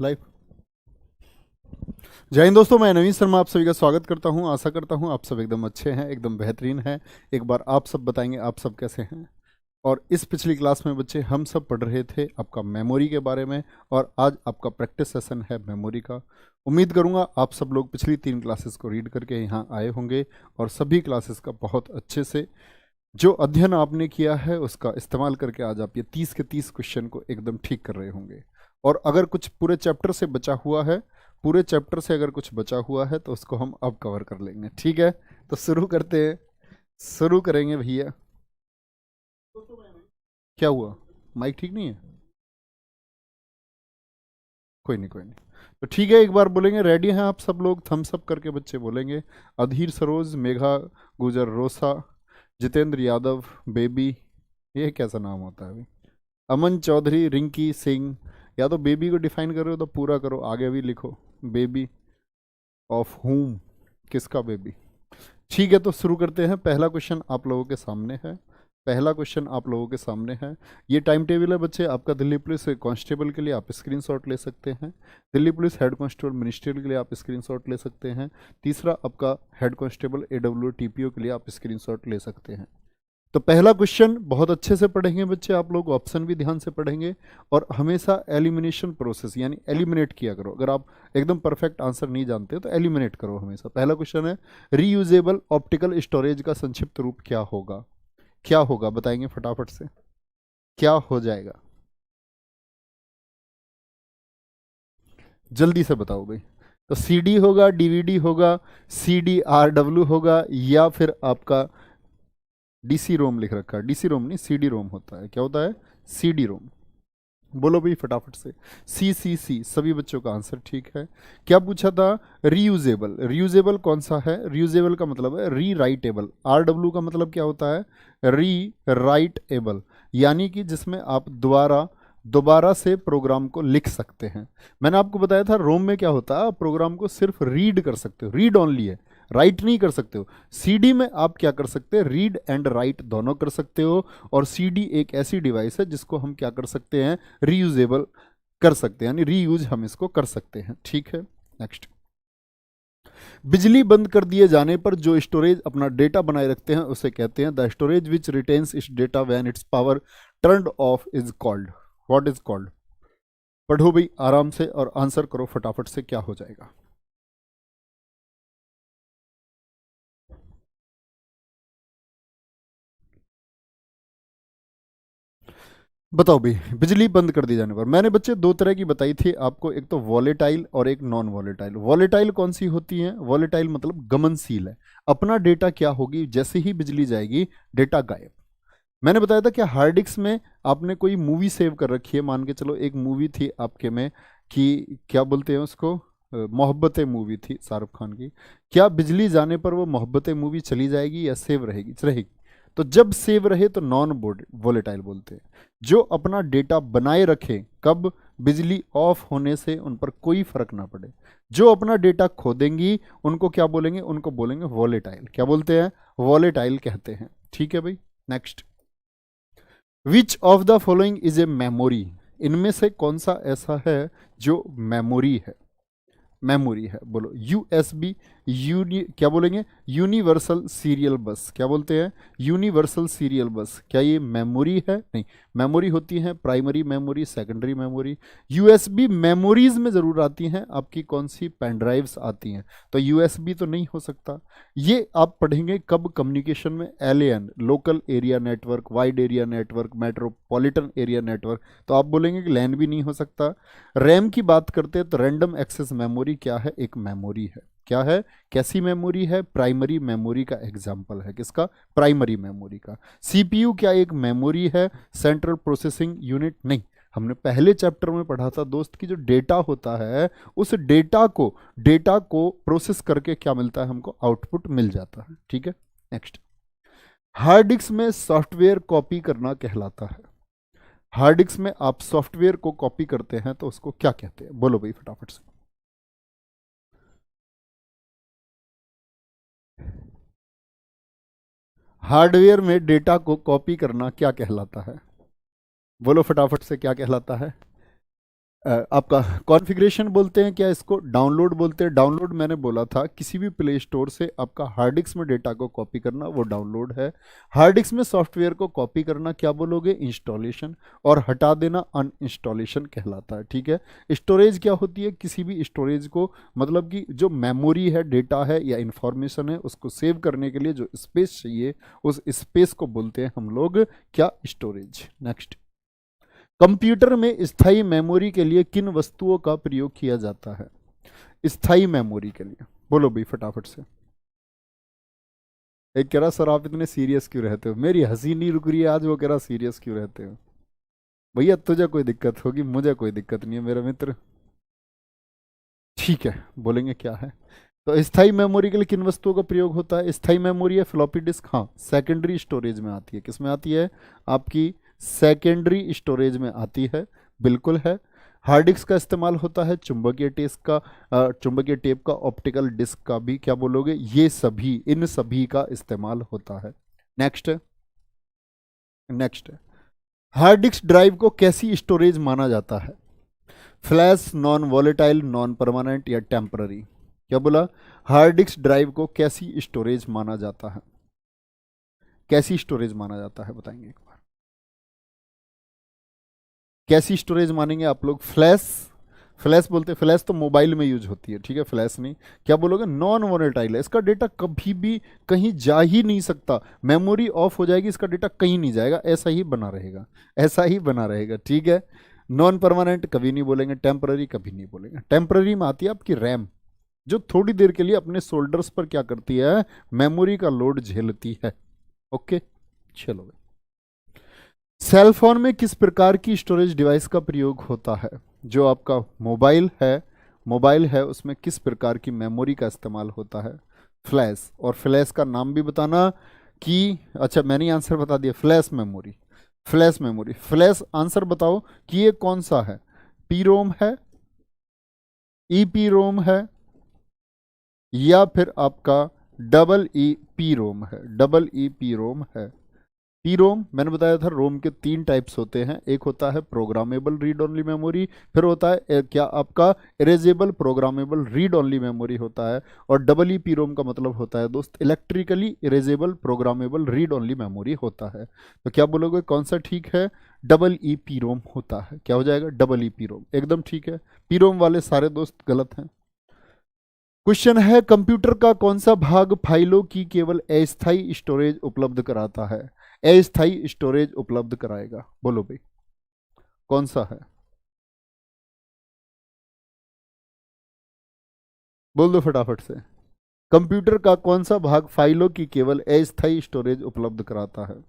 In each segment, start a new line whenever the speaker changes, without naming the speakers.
Live. जय हिंद दोस्तों, मैं नवीन शर्मा आप सभी का स्वागत करता हूं। आशा करता हूं आप सब एकदम अच्छे हैं, एकदम बेहतरीन हैं। एक बार आप सब बताएंगे आप सब कैसे हैं। और इस पिछली क्लास में बच्चे हम सब पढ़ रहे थे आपका मेमोरी के बारे में, और आज आपका प्रैक्टिस सेशन है मेमोरी का। उम्मीद करूंगा आप सब लोग पिछली 3 क्लासेस को रीड करके यहाँ आए होंगे और सभी क्लासेस का बहुत अच्छे से जो अध्ययन आपने किया है उसका इस्तेमाल करके आज आप ये 30 के 30 क्वेश्चन को एकदम ठीक कर रहे होंगे। और अगर कुछ पूरे चैप्टर से बचा हुआ है, पूरे चैप्टर से अगर कुछ बचा हुआ है तो उसको हम अब कवर कर लेंगे। ठीक है, तो शुरू करते हैं, शुरू करेंगे भैया। क्या हुआ, माइक ठीक नहीं है? कोई नहीं, कोई नहीं। तो ठीक है, एक बार बोलेंगे। रेडी हैं आप सब लोग? थम्स अप करके बच्चे बोलेंगे। अधीर सरोज, मेघा गुजर रोसा, जितेंद्र यादव, बेबी, ये कैसा नाम होता है अभी, अमन चौधरी, रिंकी सिंह। या तो बेबी को डिफाइन करो तो पूरा करो, आगे भी लिखो। बेबी ऑफ हुम, किसका बेबी? ठीक है, तो शुरू करते हैं। पहला क्वेश्चन आप लोगों के सामने है, पहला क्वेश्चन आप लोगों के सामने है। ये टाइम टेबल है बच्चे आपका दिल्ली पुलिस कांस्टेबल के लिए, आप स्क्रीनशॉट ले सकते हैं। Delhi police head constable ministerial के लिए आप स्क्रीनशॉट ले सकते हैं। तीसरा आपका हेड कांस्टेबल एडब्ल्यू टीपीओ के लिए आप स्क्रीनशॉट ले सकते हैं। तो पहला क्वेश्चन बहुत अच्छे से पढ़ेंगे बच्चे आप लोग, ऑप्शन भी ध्यान से पढ़ेंगे। और हमेशा एलिमिनेशन प्रोसेस यानी एलिमिनेट किया करो। अगर आप एकदम परफेक्ट आंसर नहीं जानते हो तो एलिमिनेट करो हमेशा। पहला क्वेश्चन है, रीयूजेबल ऑप्टिकल स्टोरेज का संक्षिप्त रूप क्या होगा? क्या होगा बताएंगे फटाफट से, क्या हो जाएगा? जल्दी से बताओ भाई। तो सीडी होगा, डीवीडी होगा, CDRW होगा, या फिर आपका डीसी रोम लिख रखा है। डीसी रोम नहीं, सीडी रोम होता है। क्या होता है? CD ROM. बोलो भाई फटाफट से। CCC, सभी बच्चों का आंसर ठीक है। क्या पूछा था? रीयूजेबल। रीयूजेबल कौन सा है? रीयूजेबल का मतलब है री राइटेबल। RW का मतलब क्या होता है? री राइटेबल, यानी कि जिसमें आप दोबारा दोबारा से प्रोग्राम को लिख सकते हैं। मैंने आपको बताया था रोम में क्या होता है, आप प्रोग्राम को सिर्फ रीड कर सकते हो, रीड ओनली है, राइट नहीं कर सकते हो। सीडी में आप क्या कर सकते हैं? रीड एंड राइट दोनों कर सकते हो। और सीडी एक ऐसी डिवाइस है जिसको हम क्या कर सकते हैं? रीयूजेबल कर सकते हैं, यानी रीयूज हम इसको कर सकते हैं। ठीक है, नेक्स्ट। बिजली बंद कर दिए जाने पर जो स्टोरेज अपना डेटा बनाए रखते हैं उसे कहते हैं the storage which retains it's data when it's power turned of is called. What is called? पढ़ो भाई आराम से और आंसर करो फटाफट से, क्या हो जाएगा? बताओ भाई। बिजली बंद कर दी जाने पर मैंने बच्चे 2 तरह की बताई थी आपको, एक तो वॉलेटाइल और एक नॉन वॉलेटाइल। वॉलेटाइल कौन सी होती है? वॉलेटाइल मतलब गमनशील है। अपना डेटा क्या होगी, जैसे ही बिजली जाएगी डेटा गायब। मैंने बताया था कि हार्ड डिस्क में आपने कोई मूवी सेव कर रखी है, मान के चलो एक मूवी थी आपके में, कि क्या बोलते हैं उसको, मोहब्बतें मूवी थी शाहरुख खान की। क्या बिजली जाने पर वो मोहब्बतें मूवी चली जाएगी या सेव रहेगी? रहेगी। तो जब सेव रहे तो नॉन वोलेटाइल बोलते हैं। जो अपना डेटा बनाए रखे, कब? बिजली ऑफ होने से उन पर कोई फर्क ना पड़े। जो अपना डेटा खो देंगी उनको क्या बोलेंगे? उनको बोलेंगे वॉलेटाइल। क्या बोलते हैं? वॉलेटाइल कहते हैं। ठीक है भाई, next. Which of the following is a memory? इनमें से कौन सा ऐसा है जो मेमोरी है? मेमोरी है, बोलो। यूएसबी, क्या बोलेंगे? यूनिवर्सल सीरियल बस। क्या बोलते हैं? यूनिवर्सल सीरियल बस। क्या ये मेमोरी है? नहीं। मेमोरी होती है primary memory, secondary memory. USB memories में जरूर आती हैं आपकी, कौन सी? पेन ड्राइव्स आती हैं। तो यूएसबी तो नहीं हो सकता। ये आप पढ़ेंगे कब? कम्युनिकेशन में। LAN, local area network, wide area network, metropolitan area network. तो आप बोलेंगे कि लैन भी नहीं हो सकता। रैम की बात करते हैं तो रैंडम एक्सेस मेमोरी क्या है? एक मेमोरी है। क्या है? कैसी मेमोरी है? प्राइमरी मेमोरी का एग्जाम्पल है। किसका? प्राइमरी मेमोरी का। सीपीयू क्या एक मेमोरी है? Central processing unit? नहीं। हमने पहले चैप्टर में पढ़ा था दोस्त कि जो डेटा होता है उस डेटा को प्रोसेस करके क्या मिलता है हमको? आउटपुट मिल जाता है। ठीक है, नेक्स्ट। हार्ड डिस्क में सॉफ्टवेयर कॉपी करना कहलाता है। हार्ड डिस्क में आप सॉफ्टवेयर को कॉपी करते हैं तो उसको क्या कहते हैं? बोलो भाई फटाफट से। हार्डवेयर में डेटा को कॉपी करना क्या कहलाता है? बोलो फटाफट से, क्या कहलाता है? आपका कॉन्फ़िगरेशन बोलते हैं, क्या इसको डाउनलोड बोलते हैं। डाउनलोड मैंने बोला था किसी भी प्ले स्टोर से आपका हार्ड डिस्क में डेटा को कॉपी करना, वो डाउनलोड है। हार्ड डिस्क में सॉफ्टवेयर को कॉपी करना क्या बोलोगे, इंस्टॉलेशन। और हटा देना अनइंस्टॉलेशन कहलाता है, ठीक है। स्टोरेज क्या होती है, किसी भी स्टोरेज को, मतलब कि जो मेमोरी है, डेटा है या इंफॉर्मेशन है, उसको सेव करने के लिए जो स्पेस चाहिए, उस स्पेस को बोलते हैं हम लोग क्या, स्टोरेज। नेक्स्ट, कंप्यूटर में स्थायी मेमोरी के लिए किन वस्तुओं का प्रयोग किया जाता है। स्थायी मेमोरी के लिए बोलो भाई फटाफट से। एक कह रहा सर आप इतने सीरियस क्यों रहते हो, मेरी हंसी नहीं रुक रही है आज, वो कह रहा सीरियस क्यों रहते हो। भैया तुझे कोई दिक्कत होगी, मुझे कोई दिक्कत नहीं है मेरा मित्र, ठीक है। बोलेंगे क्या है। तो स्थायी मेमोरी के लिए किन वस्तुओं का प्रयोग होता है। स्थायी मेमोरी है फ्लॉपी डिस्क, हाँ सेकेंडरी स्टोरेज में आती है। किस में आती है, आपकी सेकेंडरी स्टोरेज में आती है, बिल्कुल है। हार्ड डिस्क का इस्तेमाल होता है चुंबकीय टेप का, चुंबकीय टेप का, ऑप्टिकल डिस्क का भी क्या बोलोगे, ये सभी, इन सभी का इस्तेमाल होता है। Next, next, hard disk drive को कैसी स्टोरेज माना जाता है। Flash, non volatile, non permanent या टेम्पररी। क्या बोला, हार्ड डिस्क ड्राइव को कैसी स्टोरेज माना जाता है, कैसी स्टोरेज माना जाता है, बताएंगे एक बार। कैसी स्टोरेज मानेंगे आप लोग, फ्लैश, फ्लैश बोलते हैं, फ्लैश तो मोबाइल में यूज होती है, ठीक है, फ्लैश नहीं। क्या बोलोगे, नॉन वोलेटाइल है, इसका डेटा कभी भी कहीं जा ही नहीं सकता, मेमोरी ऑफ हो जाएगी, इसका डेटा कहीं नहीं जाएगा, ऐसा ही बना रहेगा, ऐसा ही बना रहेगा, ठीक है। नॉन परमानेंट कभी नहीं बोलेंगे, टेम्पररी कभी नहीं बोलेंगे। टेम्पररी में आती है आपकी रैम, जो थोड़ी देर के लिए अपने शोल्डर्स पर क्या करती है, मेमोरी का लोड झेलती है। ओके, चलो भाई। सेल फोन में किस प्रकार की स्टोरेज डिवाइस का प्रयोग होता है। जो आपका मोबाइल है, मोबाइल है उसमें किस प्रकार की मेमोरी का इस्तेमाल होता है, फ्लैश। और फ्लैश का नाम भी बताना कि, अच्छा मैंने आंसर बता दिया, flash memory, flash memory. Flash answer बताओ कि ये कौन सा है, पी रोम है, ईपी रोम है, या फिर आपका डबल ई पी रोम है, डबल ई पी रोम है। पी रोम मैंने बताया था, रोम के तीन टाइप्स होते हैं, एक होता है प्रोग्रामेबल रीड ओनली मेमोरी, फिर होता है क्या आपका erasable programmable read only memory होता है, और डबल ई पी रोम का मतलब होता है दोस्त electrically erasable programmable read only memory होता है। तो क्या बोलोगे कौन सा ठीक है, डबल ई पी रोम होता है, क्या हो जाएगा, डबल ई पी रोम, एकदम ठीक है। पी रोम वाले सारे दोस्त गलत हैं। क्वेश्चन है, कंप्यूटर का कौन सा भाग फाइलों की केवल अस्थायी स्टोरेज उपलब्ध कराता है, अस्थायी स्टोरेज उपलब्ध कराएगा, बोलो भाई कौन सा है, बोल दो फटाफट से। कंप्यूटर का कौन सा भाग फाइलों की केवल अस्थायी स्टोरेज उपलब्ध कराता है।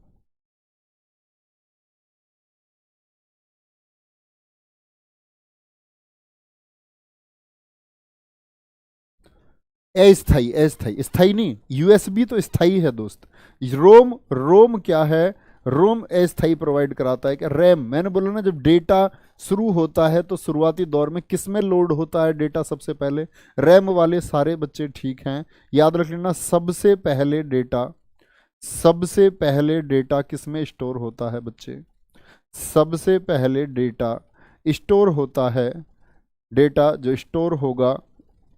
अस्थाई, अस्थाई, स्थाई नहीं, यूएसबी तो स्थाई है दोस्त। रोम, रोम क्या है, रोम अस्थाई प्रोवाइड कराता है। क्या रैम, मैंने बोला ना जब डेटा शुरू होता है तो शुरुआती दौर में किस में लोड होता है डेटा, सबसे पहले रैम वाले सारे बच्चे ठीक हैं, याद रख लेना। सबसे पहले डेटा, सबसे पहले डेटा किस में स्टोर होता है बच्चे, सबसे पहले डेटा स्टोर होता है, डेटा जो स्टोर होगा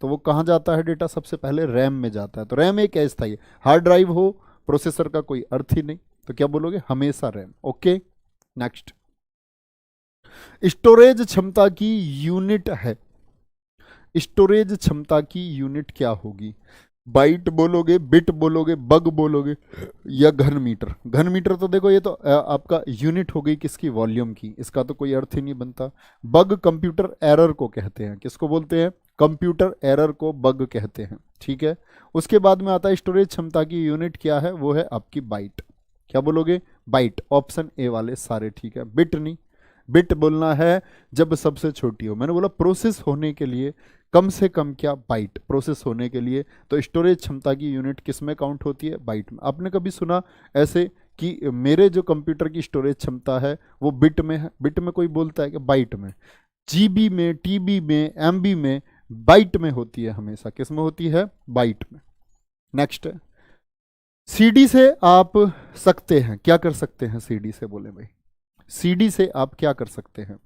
तो वो कहाँ जाता है, डेटा सबसे पहले रैम में जाता है। तो रैम एक अस्थायी है, हार्ड ड्राइव हो, प्रोसेसर का कोई अर्थ ही नहीं, तो क्या बोलोगे, हमेशा रैम। ओके, नेक्स्ट, स्टोरेज क्षमता की यूनिट है, स्टोरेज क्षमता की यूनिट क्या होगी, बाइट बोलोगे, बिट बोलोगे, बग बोलोगे, या घन मीटर। घन मीटर तो देखो ये तो आपका यूनिट हो गई किसकी, वॉल्यूम की, इसका तो कोई अर्थ ही नहीं बनता। बग कंप्यूटर एरर को कहते हैं, किसको बोलते हैं, कंप्यूटर एरर को बग कहते हैं, ठीक है। उसके बाद में आता है स्टोरेज क्षमता की यूनिट क्या है, वो है आपकी बाइट। क्या बोलोगे, बाइट, ऑप्शन ए वाले सारे ठीक है। बिट नहीं, बिट बोलना है जब सबसे छोटी हो, मैंने बोला प्रोसेस होने के लिए कम से कम क्या, बाइट, प्रोसेस होने के लिए। तो स्टोरेज क्षमता की यूनिट किस में काउंट होती है, बाइट में। आपने कभी सुना ऐसे कि मेरे जो कंप्यूटर की स्टोरेज क्षमता है वो बिट में है, बिट में कोई बोलता है कि बाइट में, जीबी में, टीबी में, एमबी में, बाइट में होती है हमेशा, किस में होती है, बाइट में। नेक्स्ट, सीडी से आप सकते हैं, क्या कर सकते हैं सीडी से, बोले भाई सीडी से आप क्या कर सकते हैं,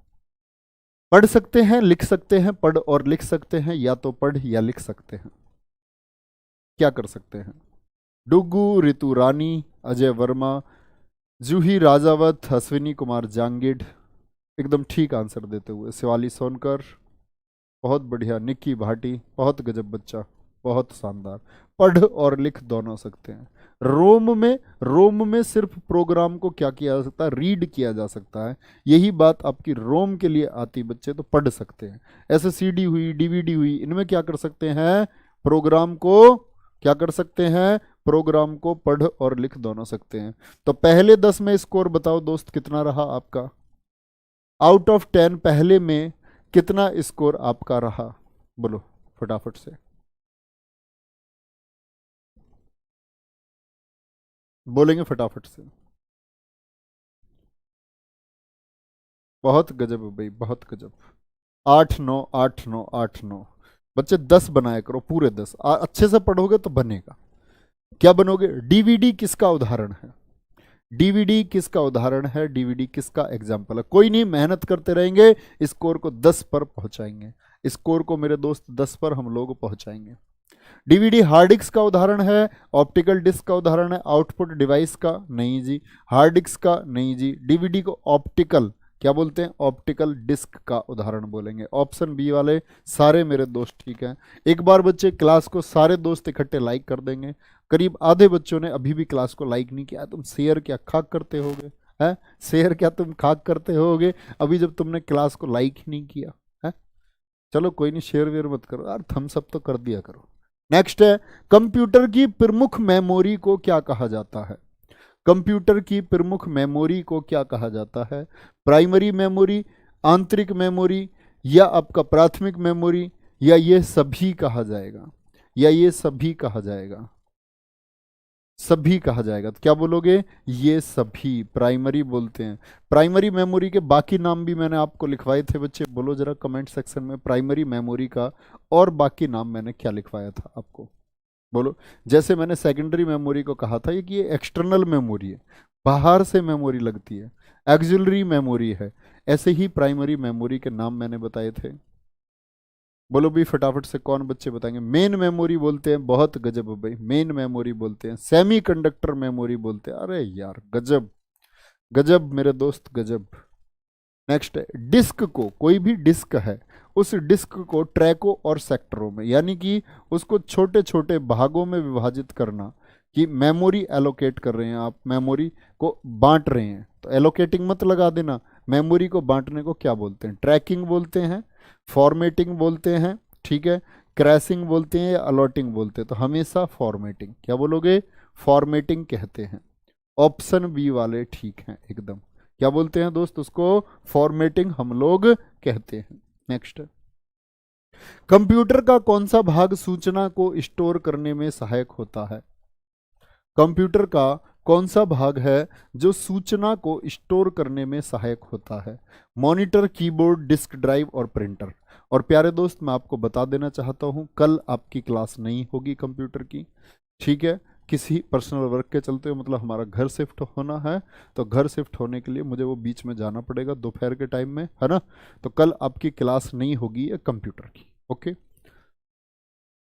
पढ़ सकते हैं, लिख सकते हैं, पढ़ और लिख सकते हैं, या तो पढ़ या लिख सकते हैं। क्या कर सकते हैं? डुगू, रितु रानी, अजय वर्मा, जूही राजावत, अश्विनी कुमार जांगिड, एकदम ठीक आंसर देते हुए शिवाली सोनकर, बहुत बढ़िया, निक्की भाटी, बहुत गजब बच्चा, बहुत शानदार। पढ़ और लिख दोनों सकते हैं। रोम में सिर्फ प्रोग्राम को क्या किया जा सकता है? रीड किया जा सकता है। यही बात आपकी रोम के लिए आती बच्चे तो पढ़ सकते हैं। ऐसे सीडी हुई, डीवीडी हुई, इनमें क्या कर सकते हैं? प्रोग्राम को क्या कर सकते हैं? प्रोग्राम को पढ़ और लिख दोनों सकते हैं। तो पहले 10 में स्कोर बताओ दोस्त कितना रहा आपका? आउट ऑफ 10 पहले में कितना स्कोर आपका रहा? बोलो फटाफट से, बोलेंगे फटाफट से। बहुत गजब है भाई, बहुत गजब। 8 9 8 9 8 9। बच्चे 10 बनाया करो, पूरे 10। अच्छे से पढ़ोगे तो बनेगा। क्या बनोगे? डीवीडी किसका उदाहरण है? डीवीडी किसका उदाहरण है? डीवीडी किसका एग्जाम्पल है? कोई नहीं, मेहनत करते रहेंगे, स्कोर को 10 पर पहुंचाएंगे। स्कोर को मेरे दोस्त 10 पर हम लोग पहुंचाएंगे। डीवीडी हार्ड डिस्क का उदाहरण है, ऑप्टिकल डिस्क का उदाहरण है, आउटपुट डिवाइस का नहीं जी, हार्ड डिस्क का नहीं जी। डीवीडी को ऑप्टिकल क्या बोलते हैं? ऑप्टिकल डिस्क का उदाहरण बोलेंगे। ऑप्शन बी वाले सारे मेरे दोस्त ठीक हैं। एक बार बच्चे क्लास को सारे दोस्त इकट्ठे लाइक कर देंगे। करीब आधे बच्चों ने अभी भी क्लास को लाइक नहीं किया। तुम शेयर क्या खाक करते होगे? हैं? शेयर क्या तुम खाक करते होगे अभी जब तुमने क्लास को लाइक ही नहीं किया है? चलो कोई नहीं, शेयर वेयर मत करो यार, थम्स अप तो कर दिया करो। नेक्स्ट है, कंप्यूटर की प्रमुख मेमोरी को क्या कहा जाता है? कंप्यूटर की प्रमुख मेमोरी को क्या कहा जाता है? प्राइमरी मेमोरी, आंतरिक मेमोरी, या आपका प्राथमिक मेमोरी, या ये सभी कहा जाएगा? या ये सभी कहा जाएगा? सभी कहा जाएगा तो क्या बोलोगे? ये सभी प्राइमरी बोलते हैं। प्राइमरी मेमोरी के बाकी नाम भी मैंने आपको लिखवाए थे बच्चे, बोलो जरा कमेंट सेक्शन में प्राइमरी मेमोरी का और बाकी नाम मैंने क्या लिखवाया था आपको, बोलो। जैसे मैंने सेकेंडरी मेमोरी को कहा था कि ये एक्सटर्नल मेमोरी है, बाहर से मेमोरी लगती है, एक्सिलरी मेमोरी है, ऐसे ही प्राइमरी मेमोरी के नाम मैंने बताए थे। बोलो भी फटाफट से, कौन बच्चे बताएंगे? मेन मेमोरी बोलते हैं, बहुत गजब है भाई, मेन मेमोरी बोलते हैं। सेमी कंडक्टर मेमोरी बोलते हैं, अरे यार गजब गजब मेरे दोस्त गजब। नेक्स्ट है, डिस्क को, कोई भी डिस्क है उस डिस्क को ट्रैकों और सेक्टरों में, यानी कि उसको छोटे छोटे भागों में विभाजित करना, कि मेमोरी एलोकेट कर रहे हैं आप, मेमोरी को बांट रहे हैं, तो एलोकेटिंग मत लगा देना। मेमोरी को बांटने को क्या बोलते हैं? ट्रैकिंग बोलते हैं, फॉर्मेटिंग बोलते हैं, ठीक है, क्रैशिंग बोलते हैं, या अलॉटिंग बोलते हैं। तो हमेशा फॉर्मेटिंग, क्या बोलोगे? फॉर्मेटिंग कहते हैं। ऑप्शन बी वाले ठीक हैं एकदम। क्या बोलते हैं दोस्त? उसको फॉर्मेटिंग हम लोग कहते हैं। नेक्स्ट, कंप्यूटर का कौन सा भाग सूचना को स्टोर करने में सहायक होता है? कंप्यूटर का कौन सा भाग है जो सूचना को स्टोर करने में सहायक होता है? मॉनिटर, कीबोर्ड, डिस्क ड्राइव और प्रिंटर। और प्यारे दोस्त, मैं आपको बता देना चाहता हूं, कल आपकी क्लास नहीं होगी कंप्यूटर की, ठीक है, किसी पर्सनल वर्क के चलते हुए, मतलब हमारा घर शिफ्ट होना है, तो घर शिफ्ट होने के लिए मुझे वो बीच में जाना पड़ेगा दोपहर के टाइम में, है ना। तो कल आपकी क्लास नहीं होगी कंप्यूटर की, ओके।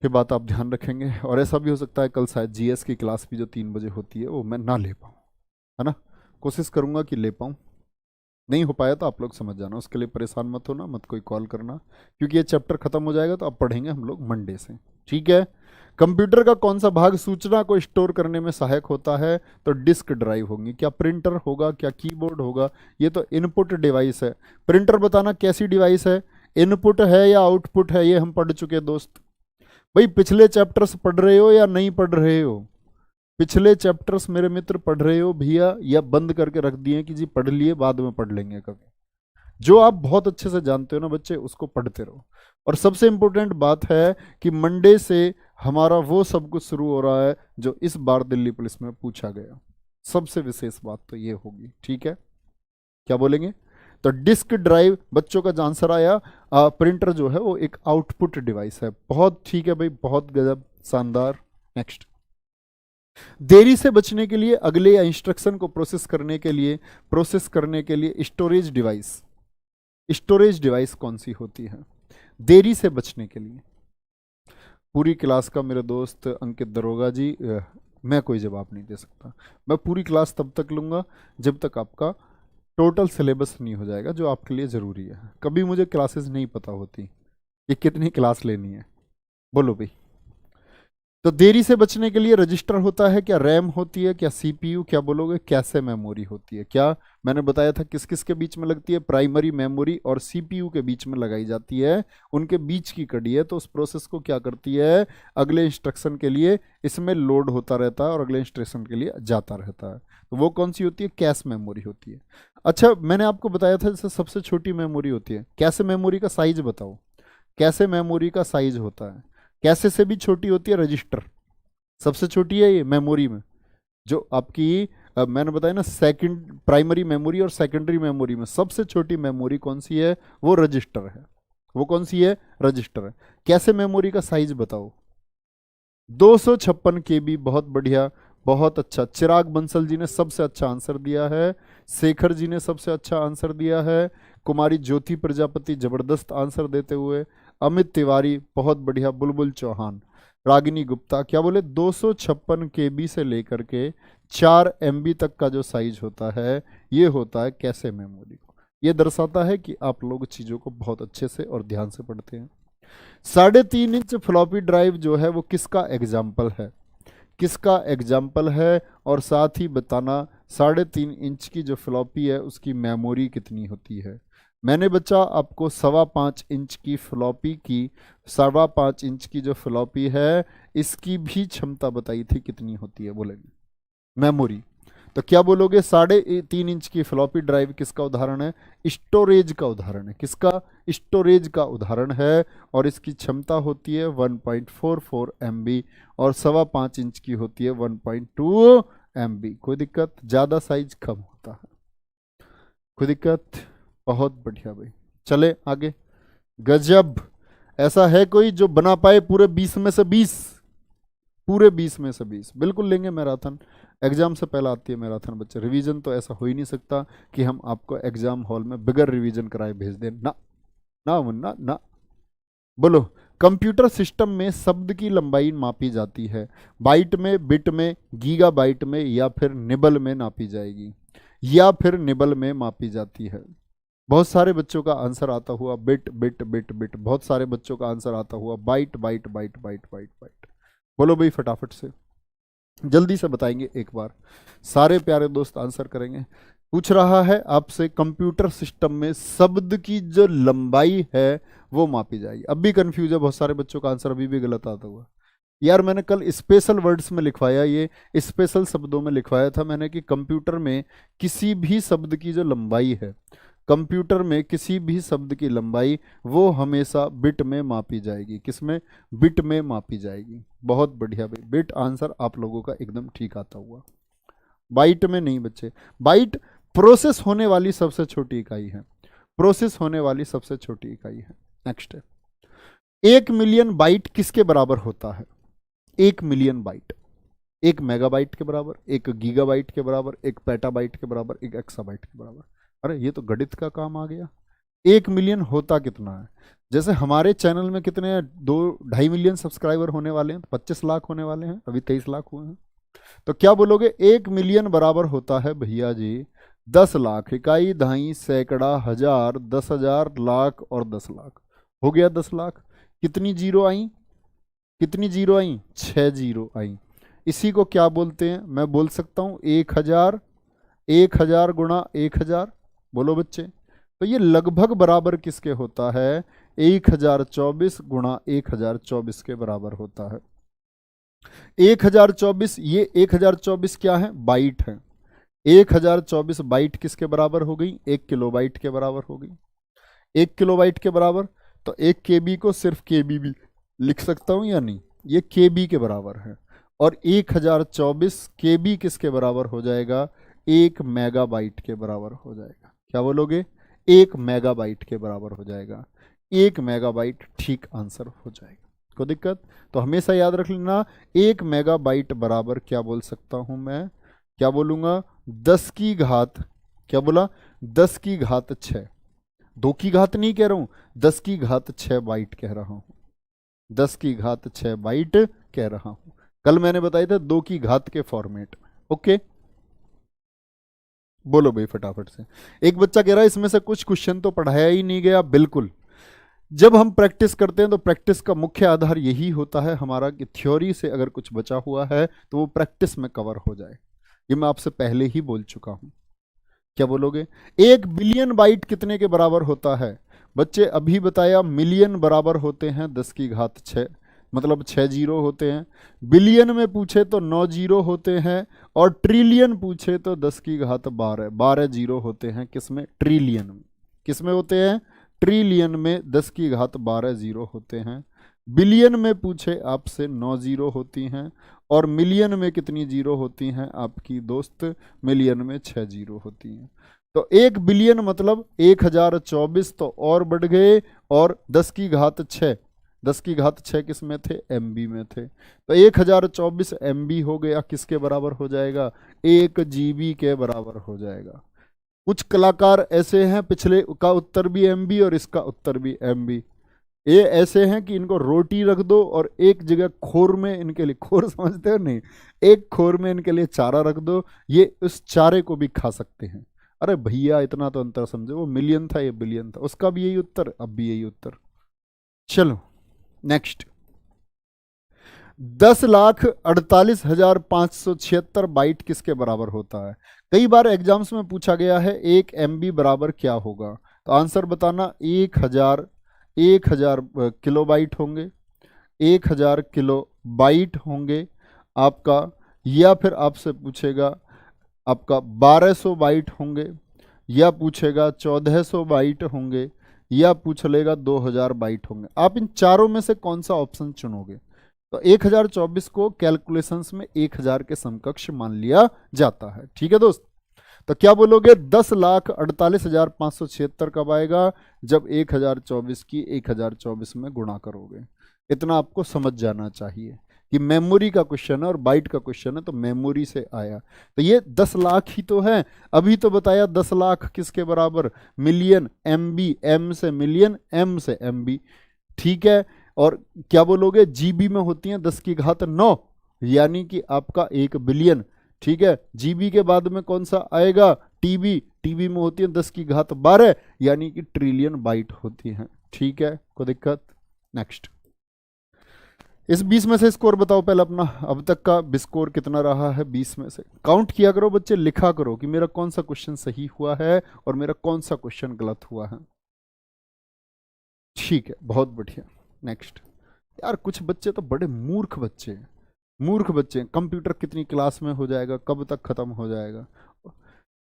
ये बात आप ध्यान रखेंगे। और ऐसा भी हो सकता है कल शायद जीएस की क्लास भी जो 3 बजे होती है वो मैं ना ले पाऊँ, है ना। कोशिश करूँगा कि ले पाऊँ, नहीं हो पाया तो आप लोग समझ जाना, उसके लिए परेशान मत होना, मत कोई कॉल करना, क्योंकि ये चैप्टर खत्म हो जाएगा तो अब पढ़ेंगे हम लोग मंडे से, ठीक है। कंप्यूटर का कौन सा भाग सूचना को स्टोर करने में सहायक होता है? तो डिस्क ड्राइव होंगी। क्या प्रिंटर होगा? क्या कीबोर्ड होगा? ये तो इनपुट डिवाइस है। प्रिंटर बताना कैसी डिवाइस है, इनपुट है या आउटपुट है, ये हम पढ़ चुके दोस्त। भाई पिछले चैप्टर्स पढ़ रहे हो या नहीं पढ़ रहे हो? पिछले चैप्टर्स मेरे मित्र पढ़ रहे हो भैया, या बंद करके रख दिए कि जी पढ़ लिए बाद में पढ़ लेंगे कभी? जो आप बहुत अच्छे से जानते हो ना बच्चे, उसको पढ़ते रहो। और सबसे इंपॉर्टेंट बात है कि मंडे से हमारा वो सब कुछ शुरू हो रहा है जो इस बार दिल्ली पुलिस में पूछा गया। सबसे विशेष बात तो ये होगी, ठीक है। क्या बोलेंगे? तो डिस्क ड्राइव बच्चों का जो आंसर आया, प्रिंटर जो है वो एक आउटपुट डिवाइस है। बहुत ठीक है भाई, बहुत गजब, शानदार। नेक्स्ट, देरी से बचने के लिए, अगले या इंस्ट्रक्शन को प्रोसेस करने के लिए स्टोरेज डिवाइस, स्टोरेज डिवाइस कौन सी होती है देरी से बचने के लिए? पूरी क्लास का मेरे दोस्त अंकित दरोगा जी, मैं कोई जवाब नहीं दे सकता। मैं पूरी क्लास तब तक लूँगा जब तक आपका टोटल सिलेबस नहीं हो जाएगा जो आपके लिए ज़रूरी है। कभी मुझे क्लासेस नहीं पता होती कि कितनी क्लास लेनी है। बोलो भाई। तो देरी से बचने के लिए रजिस्टर होता है, क्या रैम होती है, क्या सीपीयू, क्या बोलोगे कैसे मेमोरी होती है? क्या मैंने बताया था किस किस के बीच में लगती है? प्राइमरी मेमोरी और सीपीयू के बीच में लगाई जाती है, उनके बीच की कड़ी है। तो उस प्रोसेस को क्या करती है, अगले इंस्ट्रक्शन के लिए इसमें लोड होता रहता है और अगले इंस्ट्रक्शन के लिए जाता रहता है। तो वो कौन सी होती है? कैश मेमोरी होती है। अच्छा, मैंने आपको बताया था जैसे सबसे छोटी मेमोरी होती है, कैसे मेमोरी का साइज बताओ, कैसे मेमोरी का साइज होता है? कैसे से भी छोटी होती है रजिस्टर, सबसे छोटी है ये मेमोरी में। जो आपकी मैंने बताया ना, सेकंड प्राइमरी मेमोरी और सेकेंडरी मेमोरी में सबसे छोटी मेमोरी कौन सी है? वो रजिस्टर है। वो कौन सी है? रजिस्टर है। कैसे मेमोरी का साइज बताओ? 256 KB। बहुत बढ़िया, बहुत अच्छा। चिराग बंसल जी ने सबसे अच्छा आंसर दिया है, शेखर जी ने सबसे अच्छा आंसर दिया है, कुमारी ज्योति प्रजापति जबरदस्त आंसर देते हुए, अमित तिवारी बहुत बढ़िया, बुलबुल चौहान, रागिनी गुप्ता क्या बोले? 256 KB से लेकर के 4 MB तक का जो साइज होता है ये होता है कैसे मेमोरी को। ये दर्शाता है कि आप लोग चीज़ों को बहुत अच्छे से और ध्यान से पढ़ते हैं। 3.5 इंच फ्लॉपी ड्राइव जो है वो किसका एग्जाम्पल है? किसका एग्जाम्पल है? और साथ ही बताना 3.5 इंच की जो फ्लॉपी है उसकी मेमोरी कितनी होती है? मैंने बच्चा आपको 5.25 इंच की फ्लॉपी की, 5.25 इंच की जो फ्लॉपी है इसकी भी क्षमता बताई थी कितनी होती है, बोलेंगे मेमोरी। तो क्या बोलोगे? 3.5 इंच की फ्लॉपी ड्राइव किसका उदाहरण है? स्टोरेज का उदाहरण है। किसका? स्टोरेज का उदाहरण है। और इसकी क्षमता होती है 1.44 MB और 5.25 इंच की होती है 1.2 MB। कोई दिक्कत? ज़्यादा साइज कम होता है। कोई दिक्कत? बहुत बढ़िया भाई, चले आगे। गजब। ऐसा है कोई जो बना पाए पूरे 20 में से 20? पूरे 20 में से 20 बिल्कुल लेंगे मैराथन। एग्जाम से पहले आती है मैराथन बच्चे। रिवीजन तो ऐसा हो ही नहीं सकता कि हम आपको एग्जाम हॉल में बगैर रिवीजन कराए भेज दें, ना ना मुन्ना ना। बोलो। कंप्यूटर सिस्टम में शब्द की लंबाई मापी जाती है, बाइट में, बिट में, गीगा बाइट में या फिर निबल में नापी जाएगी, या फिर निबल में मापी जाती है? बहुत सारे बच्चों का आंसर आता हुआ बिट बिट बिट बिट, बहुत सारे बच्चों का आंसर आता हुआ byte byte byte byte byte byte. बोलो भाई फटाफट से, जल्दी से बताएंगे एक बार, सारे प्यारे दोस्त आंसर करेंगे। पूछ रहा है आपसे कंप्यूटर सिस्टम में शब्द की जो लंबाई है वो मापी जाएगी। अब भी कंफ्यूज है बहुत सारे बच्चों का आंसर अभी भी गलत आता हुआ। यार मैंने कल स्पेशल वर्ड्स में लिखवाया, ये स्पेशल शब्दों में लिखवाया था मैंने कि कंप्यूटर में किसी भी शब्द की जो लंबाई है, कंप्यूटर में किसी भी शब्द की लंबाई वो हमेशा बिट में मापी जाएगी। किसमें? बिट में मापी जाएगी। बहुत बढ़िया भाई, बिट आंसर आप लोगों का एकदम ठीक आता हुआ। बाइट में नहीं बच्चे, बाइट प्रोसेस होने वाली सबसे छोटी इकाई है, प्रोसेस होने वाली सबसे छोटी इकाई है। नेक्स्ट है, 1 मिलियन बाइट किसके बराबर होता है? 1 मिलियन बाइट, 1 मेगाबाइट के बराबर, 1 गीगाबाइट के बराबर, 1 पेटाबाइट के बराबर, 1 एक्साबाइट के बराबर। अरे ये तो गणित का काम आ गया। 1 मिलियन होता कितना है? जैसे हमारे चैनल में कितने हैं, 2-2.5 मिलियन सब्सक्राइबर होने वाले हैं, 25 लाख होने वाले हैं, अभी 23 लाख हुए हैं। तो क्या बोलोगे? 1 मिलियन बराबर होता है भैया जी 10 लाख। इकाई, दहाई, सैकड़ा, हजार, 10,000, लाख और 10 लाख। हो गया 10 लाख। कितनी जीरो आई? कितनी जीरो आई? 6 जीरो आई। इसी को क्या बोलते हैं? मैं बोल सकता हूं 1,000, 1,000 गुणा 1,000। बोलो बच्चे। तो ये लगभग बराबर किसके होता है? 1024 गुणा 1024 के बराबर होता है। 1024, ये 1024 क्या है? बाइट है। 1024 बाइट किसके बराबर हो गई? 1 किलोबाइट के बराबर हो गई। 1 किलोबाइट के बराबर। तो 1 KB को सिर्फ KB भी लिख सकता हूं या नहीं? ये KB के बराबर है। और 1024 KB किसके बराबर हो जाएगा? 1 मेगाबाइट के बराबर हो जाएगा। क्या बोलोगे? 1 मेगाबाइट के बराबर हो जाएगा। 1 मेगाबाइट ठीक आंसर हो जाएगा। कोई दिक्कत? तो हमेशा याद रख लेना, 1 मेगाबाइट बराबर क्या बोल सकता हूं मैं? क्या बोलूंगा? 10 की घात, क्या बोला? 10 की घात 6। 2 की घात नहीं कह रहा हूं, 10 की घात 6 बाइट कह रहा हूं, 10 की घात 6 बाइट कह रहा हूं। कल मैंने बताया था 2 की घात के फॉर्मेट में। ओके, बोलो भाई फटाफट से। एक बच्चा कह रहा है इसमें से कुछ क्वेश्चन तो पढ़ाया ही नहीं गया। बिल्कुल, जब हम प्रैक्टिस करते हैं तो प्रैक्टिस का मुख्य आधार यही होता है हमारा कि थ्योरी से अगर कुछ बचा हुआ है तो वो प्रैक्टिस में कवर हो जाए। ये मैं आपसे पहले ही बोल चुका हूं। क्या बोलोगे? 1 बिलियन बाइट कितने के बराबर होता है? बच्चे अभी बताया, मिलियन बराबर होते हैं 10 की घात 6, मतलब 6 जीरो होते हैं। बिलियन में पूछे तो 9 जीरो होते हैं, और ट्रिलियन पूछे तो 10 की घात 12, 12 जीरो होते हैं। किसमें? ट्रिलियन में। किसमें होते हैं? ट्रिलियन में 10 की घात 12 जीरो होते हैं। बिलियन में पूछे आपसे 9 जीरो होती हैं, और मिलियन में कितनी जीरो होती हैं आपकी दोस्त? मिलियन में 6 जीरो होती हैं। तो 1 बिलियन मतलब 1024, तो और बढ़ गए, और 10 की घात 6, 10 की घात 6 किस में थे? MB में थे। तो 1024 MB हो गया, किसके बराबर हो जाएगा? 1 GB के बराबर हो जाएगा। कुछ कलाकार ऐसे हैं, पिछले का उत्तर भी MB और इसका उत्तर भी MB। ये ऐसे हैं कि इनको रोटी रख दो और एक जगह खोर में इनके लिए, खोर समझते हो नहीं, एक खोर में इनके लिए चारा रख दो, ये उस चारे को भी खा सकते हैं। अरे भैया इतना तो अंतर समझो, वो मिलियन था ये बिलियन था, उसका भी यही उत्तर, अब भी यही उत्तर। चलो नेक्स्ट। 10,48,576 बाइट किसके बराबर होता है? कई बार एग्जाम्स में पूछा गया है 1 MB बराबर क्या होगा, तो आंसर बताना। 1,000 किलो बाइट होंगे, 1,000 किलो बाइट होंगे आपका, या फिर आपसे पूछेगा आपका 1200 बाइट होंगे, या पूछेगा 1400 बाइट होंगे, या पूछ लेगा 2000 बाइट होंगे। आप इन चारों में से कौन सा ऑप्शन चुनोगे? तो 1024 को कैलकुलेशंस में 1000 के समकक्ष मान लिया जाता है। ठीक है दोस्त, तो क्या बोलोगे? 10,48,576 कब आएगा? जब 1024 की 1024 में गुणा करोगे। इतना आपको समझ जाना चाहिए कि मेमोरी का क्वेश्चन है और बाइट का क्वेश्चन है, तो मेमोरी से आया। तो ये 10 लाख ही तो है। अभी तो बताया 10 लाख किसके बराबर? मिलियन, MB, M से मिलियन, M से MB। ठीक है, और क्या बोलोगे? GB में होती हैं 10 की घात 9, यानी कि आपका 1 बिलियन। ठीक है, GB के बाद में कौन सा आएगा? TB, TB में होती है 10 की घात 12, यानी कि ट्रिलियन बाइट होती हैं। ठीक है, कोई दिक्कत? नेक्स्ट। इस 20 में से स्कोर बताओ पहले अपना, अब तक का स्कोर कितना रहा है 20 में से? काउंट किया करो बच्चे, लिखा करो कि मेरा कौन सा क्वेश्चन सही हुआ है और मेरा कौन सा क्वेश्चन गलत हुआ है। ठीक है, बहुत बढ़िया। नेक्स्ट। यार कुछ बच्चे तो बड़े मूर्ख बच्चे हैं, मूर्ख बच्चे हैं। कंप्यूटर कितनी क्लास में हो जाएगा, कब तक खत्म हो जाएगा?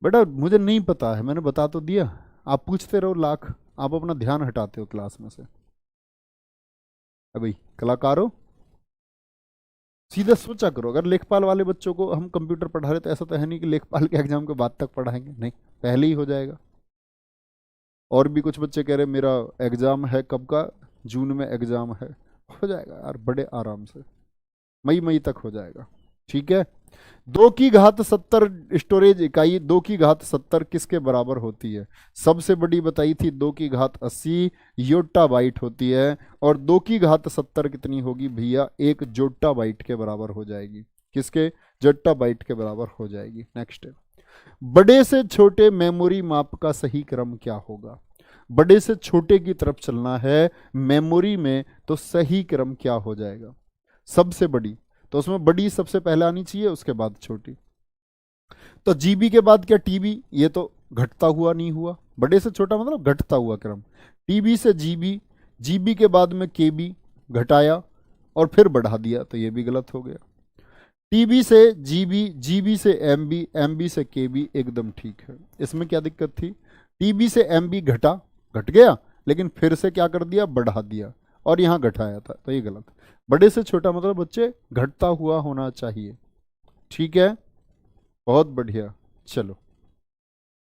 बेटा मुझे नहीं पता है, मैंने बता तो दिया। आप पूछते रहो लाख, आप अपना ध्यान हटाते हो क्लास में से। अभी कलाकारों, सीधा सोचा करो। अगर लेखपाल वाले बच्चों को हम कंप्यूटर पढ़ा रहे तो ऐसा तो है नहीं कि लेखपाल के एग्जाम के बाद तक पढ़ाएंगे, नहीं, पहले ही हो जाएगा। और भी कुछ बच्चे कह रहे मेरा एग्जाम है कब का? जून में एग्जाम है। हो जाएगा यार बड़े आराम से, मई तक हो जाएगा। ठीक है। 2 की घात 70 स्टोरेज इकाई 2 की घात 70 किसके बराबर होती है? सबसे बड़ी बताई थी 2 की घात 80 योटा बाइट होती है, और 2 की घात 70 कितनी होगी भैया? 1 जोटा बाइट के बराबर हो जाएगी। किसके? जोटा बाइट के बराबर हो जाएगी। नेक्स्ट। बड़े से छोटे मेमोरी माप का सही क्रम क्या होगा? बड़े से छोटे की तरफ चलना है मेमोरी में, तो सही क्रम क्या हो जाएगा? सबसे बड़ी, तो उसमें बड़ी सबसे पहले आनी चाहिए, उसके बाद छोटी। तो GB के बाद क्या TB? ये तो घटता हुआ नहीं हुआ, बड़े से छोटा मतलब घटता हुआ क्रम। TB से GB, GB के बाद में KB घटाया और फिर बढ़ा दिया, तो ये भी गलत हो गया। TB से GB, GB से MB, MB से KB एकदम ठीक है। इसमें क्या दिक्कत थी? TB से MB घटा, घट गया, लेकिन फिर से क्या कर दिया? बढ़ा दिया, और यहाँ घटाया था, तो ये गलत। बड़े से छोटा मतलब बच्चे घटता हुआ होना चाहिए। ठीक है, बहुत बढ़िया। चलो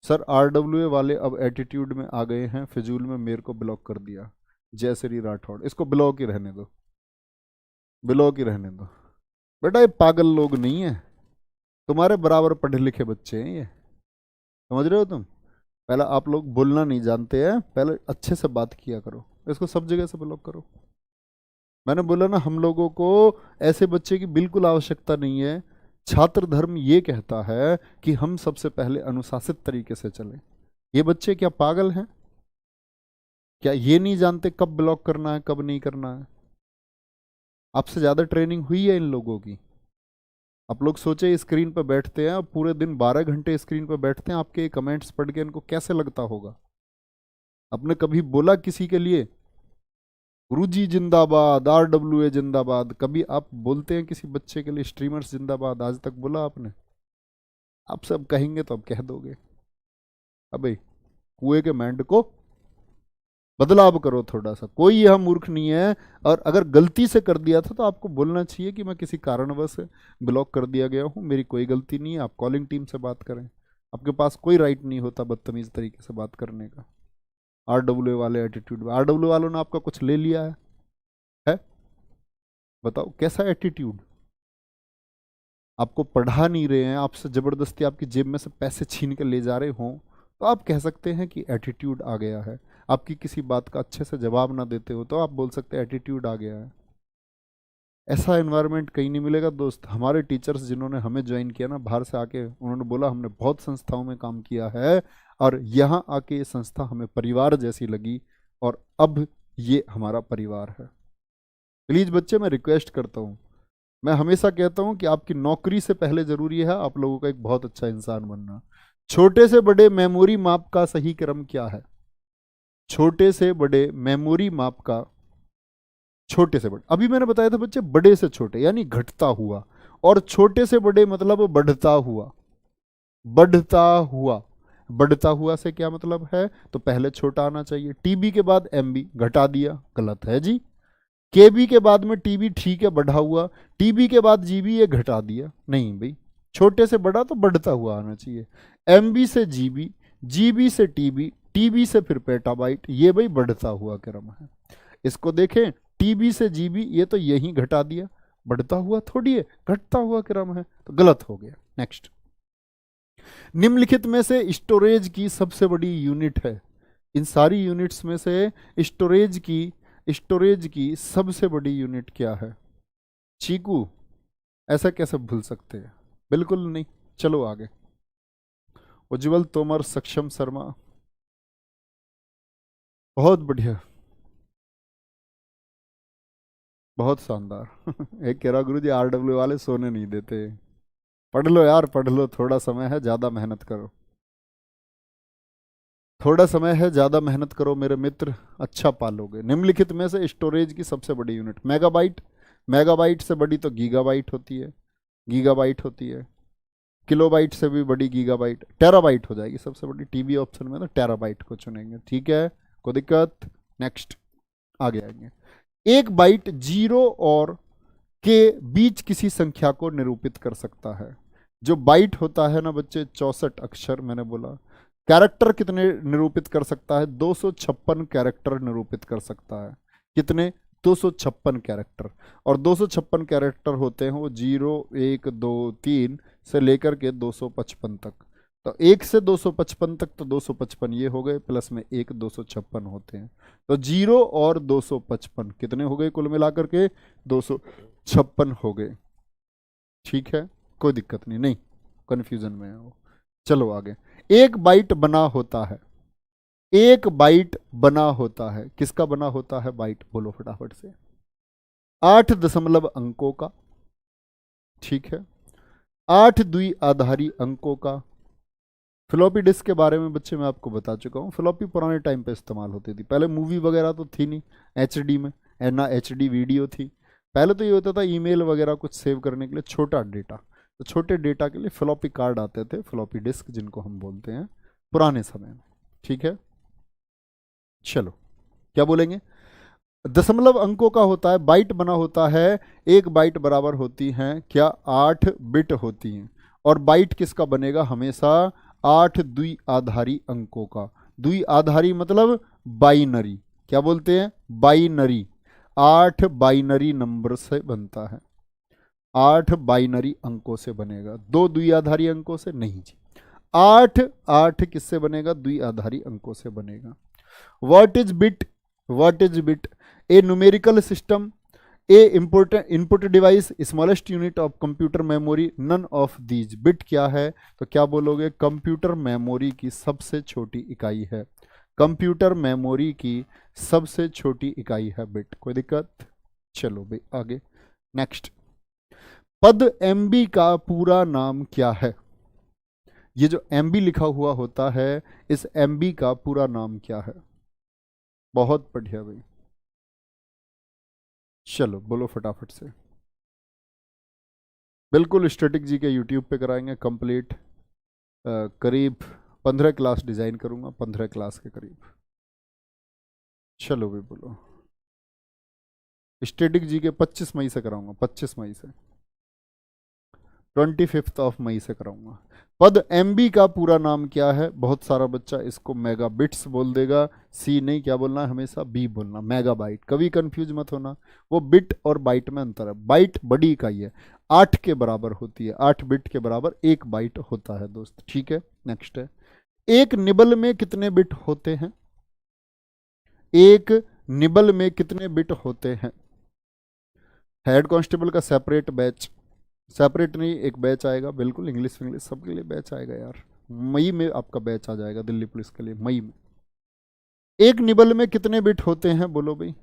सर, RWA वाले अब एटीट्यूड में आ गए हैं, फिजूल में मेरे को ब्लॉक कर दिया। जय श्री राठौड़, इसको ब्लॉक ही रहने दो, ब्लॉक ही रहने दो। बेटा ये पागल लोग नहीं है, तुम्हारे बराबर पढ़े लिखे बच्चे हैं ये, समझ रहे हो तुम? पहले आप लोग बोलना नहीं जानते हैं, पहले अच्छे से बात किया करो, इसको सब जगह से ब्लॉक करो। मैंने बोला ना, हम लोगों को ऐसे बच्चे की बिल्कुल आवश्यकता नहीं है। छात्र धर्म ये कहता है कि हम सबसे पहले अनुशासित तरीके से चलें। ये बच्चे क्या पागल हैं? क्या ये नहीं जानते कब ब्लॉक करना है, कब नहीं करना है? आपसे ज्यादा ट्रेनिंग हुई है इन लोगों की। आप लोग सोचे स्क्रीन पर बैठते हैं, पूरे दिन 12 घंटे स्क्रीन पर बैठते हैं, आपके कमेंट्स पढ़ के इनको कैसे लगता होगा? आपने कभी बोला किसी के लिए गुरुजी जिंदाबाद, RWA जिंदाबाद? कभी आप बोलते हैं किसी बच्चे के लिए स्ट्रीमर्स जिंदाबाद? आज तक बोला आपने? आप सब कहेंगे तो अब कह दोगे। अबे कुएं के मेंढक को बदलाव करो थोड़ा सा, कोई यह मूर्ख नहीं है। और अगर गलती से कर दिया था तो आपको बोलना चाहिए कि मैं किसी कारणवश ब्लॉक कर दिया गया हूँ, मेरी कोई गलती नहीं है। आप कॉलिंग टीम से बात करें, आपके पास कोई राइट नहीं होता बदतमीज तरीके से बात करने का। RWA वाले एटीट्यूड, RWA वालों ने आपका कुछ ले लिया है? बताओ कैसा एटीट्यूड? आपको पढ़ा नहीं रहे हैं, आपसे जबरदस्ती आपकी जेब में से पैसे छीन कर ले जा रहे हों, तो आप कह सकते हैं कि एटीट्यूड आ गया है। आपकी किसी बात का अच्छे से जवाब ना देते हो तो आप बोल सकते हैं एटीट्यूड आ गया है। ऐसा एनवायरनमेंट कहीं नहीं मिलेगा दोस्त। हमारे टीचर्स जिन्होंने हमें ज्वाइन किया ना बाहर से आके, उन्होंने बोला हमने बहुत संस्थाओं में काम किया है और यहाँ आके ये संस्था हमें परिवार जैसी लगी और अब ये हमारा परिवार है। प्लीज़ बच्चे, मैं रिक्वेस्ट करता हूँ, मैं हमेशा कहता हूँ कि आपकी नौकरी से पहले जरूरी है आप लोगों का एक बहुत अच्छा इंसान बनना। छोटे से बड़े मेमोरी माप का सही क्रम क्या है? छोटे से बड़े मेमोरी माप का, छोटे से बड़े, अभी मैंने बताया था बच्चे, बड़े से छोटे यानी घटता हुआ, और छोटे से बड़े मतलब बढ़ता हुआ। बढ़ता हुआ, बढ़ता हुआ से क्या मतलब है? तो पहले छोटा आना चाहिए। टीबी के बाद MB, घटा दिया, गलत है जी। केबी के बाद में टीबी, ठीक है बढ़ा हुआ। टीबी के बाद जीबी, ये घटा दिया, नहीं भाई, छोटे से बड़ा तो बढ़ता हुआ आना चाहिए। MB से जीबी, जीबी से टीबी, टीबी से फिर पेटाबाइट, ये भाई बढ़ता हुआ क्रम है। इसको देखें, टीबी से जीबी, ये तो यही घटा दिया, बढ़ता हुआ थोड़ी है, घटता हुआ क्रम है, तो गलत हो गया। नेक्स्ट, निम्नलिखित में से स्टोरेज की सबसे बड़ी यूनिट है। इन सारी यूनिट्स में से स्टोरेज की सबसे बड़ी यूनिट क्या है? चीकू, ऐसा कैसे भूल सकते हैं? बिल्कुल नहीं। चलो आगे, उज्जवल तोमर, सक्षम शर्मा, बहुत बढ़िया, बहुत शानदार। एक कह रहा गुरु जी RWA वाले सोने नहीं देते। पढ़ लो यार, पढ़ लो, थोड़ा समय है, ज्यादा मेहनत करो। थोड़ा समय है, ज्यादा मेहनत करो मेरे मित्र, अच्छा पालोगे। निम्नलिखित में से स्टोरेज की सबसे बड़ी यूनिट, मेगाबाइट। मेगाबाइट से बड़ी तो गीगाबाइट होती है, गीगाबाइट होती है। किलोबाइट से भी बड़ी गीगाबाइट, टेराबाइट हो जाएगी सबसे बड़ी। टीबी ऑप्शन में तो टेराबाइट को चुनेंगे, ठीक है, कोई दिक्कत? नेक्स्ट, आगे आएंगे। एक बाइट 0 और के बीच किसी संख्या को निरूपित कर सकता है। जो बाइट होता है ना बच्चे, 64 अक्षर मैंने बोला। कैरेक्टर कितने निरूपित कर सकता है? 256 कैरेक्टर निरूपित कर सकता है। कितने? 256 कैरेक्टर। और 256 कैरेक्टर होते हैं वो 0, 1, 2, 3 से लेकर के 255 तक। तो 1 से 255 तक तो 255 ये हो गए, प्लस में 1 256 होते हैं। तो 0 और 255 कितने हो गए कुल मिलाकर के? 256 हो गए, ठीक है, कोई दिक्कत नहीं, नहीं कन्फ्यूजन में है वो। चलो आगे, एक बाइट बना होता है, एक बाइट बना होता है, किसका बना होता है बाइट? बोलो फटाफट से। 8 दशमलव अंकों का, ठीक है, 8 द्विआधारी अंकों का। फ्लॉपी डिस्क के बारे में बच्चे मैं आपको बता चुका हूँ। फ्लॉपी पुराने टाइम पे इस्तेमाल होती थी, पहले मूवी वगैरह तो थी नहीं HD में, ना HD वीडियो थी। पहले तो ये होता था ईमेल वगैरह कुछ सेव करने के लिए छोटा डेटा, तो छोटे डेटा के लिए फ्लॉपी कार्ड आते थे, फ्लॉपी डिस्क जिनको हम बोलते हैं पुराने समय में, ठीक है। चलो क्या बोलेंगे? दशमलव अंकों का होता है, बाइट बना होता है। एक बाइट बराबर होती हैं क्या? 8 बिट होती हैं। और बाइट किसका बनेगा? हमेशा 8 द्विआधारी अंकों का। द्विआधारी मतलब बाइनरी, क्या बोलते हैं? बाइनरी। 8 बाइनरी नंबर से बनता है, 8 बाइनरी अंकों से बनेगा, 2 द्विआधारी अंकों से नहीं जी। 8 8 किससे बनेगा? द्विआधारी अंकों से बनेगा। What is bit? What is bit? A numerical system, a important input device, smallest unit of computer memory, none of these. Bit क्या है? तो क्या बोलोगे? कंप्यूटर मेमोरी की सबसे छोटी इकाई है। कंप्यूटर मेमोरी की सबसे छोटी इकाई है बिट। कोई दिक्कत? चलो भाई आगे नेक्स्ट। पद एमबी का पूरा नाम क्या है? ये जो एमबी लिखा हुआ होता है, इस एमबी का पूरा नाम क्या है? बहुत बढ़िया भाई, चलो बोलो फटाफट से। बिल्कुल स्टैटिक जी के यूट्यूब पे कराएंगे कंप्लीट। करीब 15 क्लास डिजाइन करूंगा, 15 क्लास के करीब। चलो भाई बोलो। स्टैटिक जी के 25 मई से कराऊंगा, 25 मई से, 25 ऑफ मई से कराऊंगा। पद एमबी का पूरा नाम क्या है? बहुत सारा बच्चा इसको मेगा बिट्स बोल देगा। सी नहीं, क्या बोलना है? हमेशा बी बोलना, मेगा बाइट। कभी कंफ्यूज मत होना, वो बिट और बाइट में अंतर है। बाइट बड़ी इकाई है, 8 के बराबर होती है। 8 बिट के बराबर 1 बाइट होता है दोस्त। ठीक है, नेक्स्ट है। एक निबल में कितने बिट होते हैं? एक निबल में कितने बिट होते हैं? हेड कांस्टेबल का सेपरेट बैच, सेपरेट नहीं, एक बैच आएगा, बिल्कुल इंग्लिश इंग्लिश सबके लिए बैच आएगा यार। मई में आपका बैच आ जाएगा दिल्ली पुलिस के लिए, मई में। एक निबल में कितने बिट होते हैं? बोलो भाई।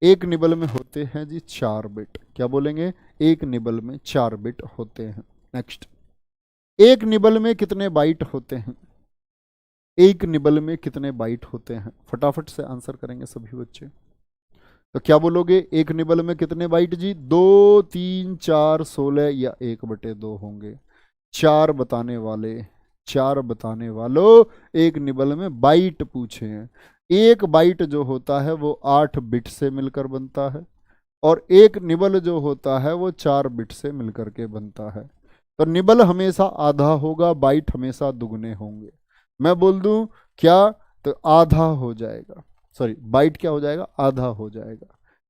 एक निबल में होते हैं जी 4 बिट। क्या बोलेंगे? एक निबल में 4 बिट होते हैं। नेक्स्ट। एक निबल में कितने बाइट होते हैं? एक निबल में कितने बाइट होते हैं? फटाफट से आंसर करेंगे सभी बच्चे। तो क्या बोलोगे? एक निबल में कितने बाइट जी? 2 3 4 16 या 1/2 होंगे। 4 बताने वाले, 4 बताने वालों, एक निबल में बाइट पूछे हैं। एक बाइट जो होता है वो 8 बिट से मिलकर बनता है, और एक निबल जो होता है वो 4 बिट से मिलकर के बनता है। तो निबल हमेशा आधा होगा, बाइट हमेशा दुगने होंगे। मैं बोल दूं क्या? तो आधा हो जाएगा, सॉरी बाइट क्या हो जाएगा? आधा हो जाएगा।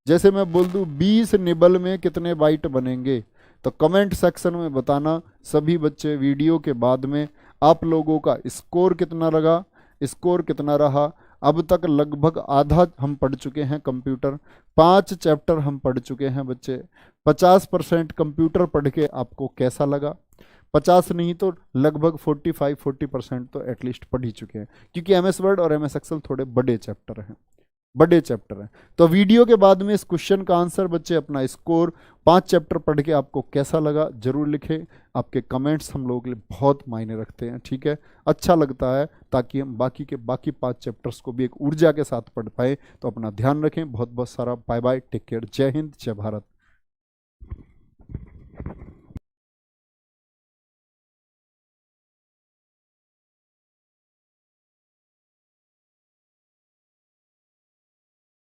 जैसे मैं बोल दूं 20 निबल में कितने बाइट बनेंगे, तो कमेंट सेक्शन में बताना सभी बच्चे। वीडियो के बाद में आप लोगों का स्कोर कितना लगा, स्कोर कितना रहा। अब तक लगभग आधा हम पढ़ चुके हैं कंप्यूटर, 5 चैप्टर हम पढ़ चुके हैं बच्चे। 50% कंप्यूटर पढ़ के आपको कैसा लगा? 50 नहीं तो लगभग 45-40% तो एटलीस्ट पढ़ ही चुके हैं, क्योंकि एमएस वर्ड और एमएस एक्सेल थोड़े बड़े चैप्टर हैं, बड़े चैप्टर हैं। तो वीडियो के बाद में इस क्वेश्चन का आंसर बच्चे, अपना स्कोर 5 चैप्टर पढ़ के आपको कैसा लगा जरूर लिखें। आपके कमेंट्स हम लोगों के लिए बहुत मायने रखते हैं, ठीक है? अच्छा लगता है, ताकि हम बाकी के बाकी 5 चैप्टर्स को भी एक ऊर्जा के साथ पढ़ पाए। तो अपना ध्यान रखें, बहुत बहुत सारा बाय बाय, टेक केयर, जय हिंद, जय भारत।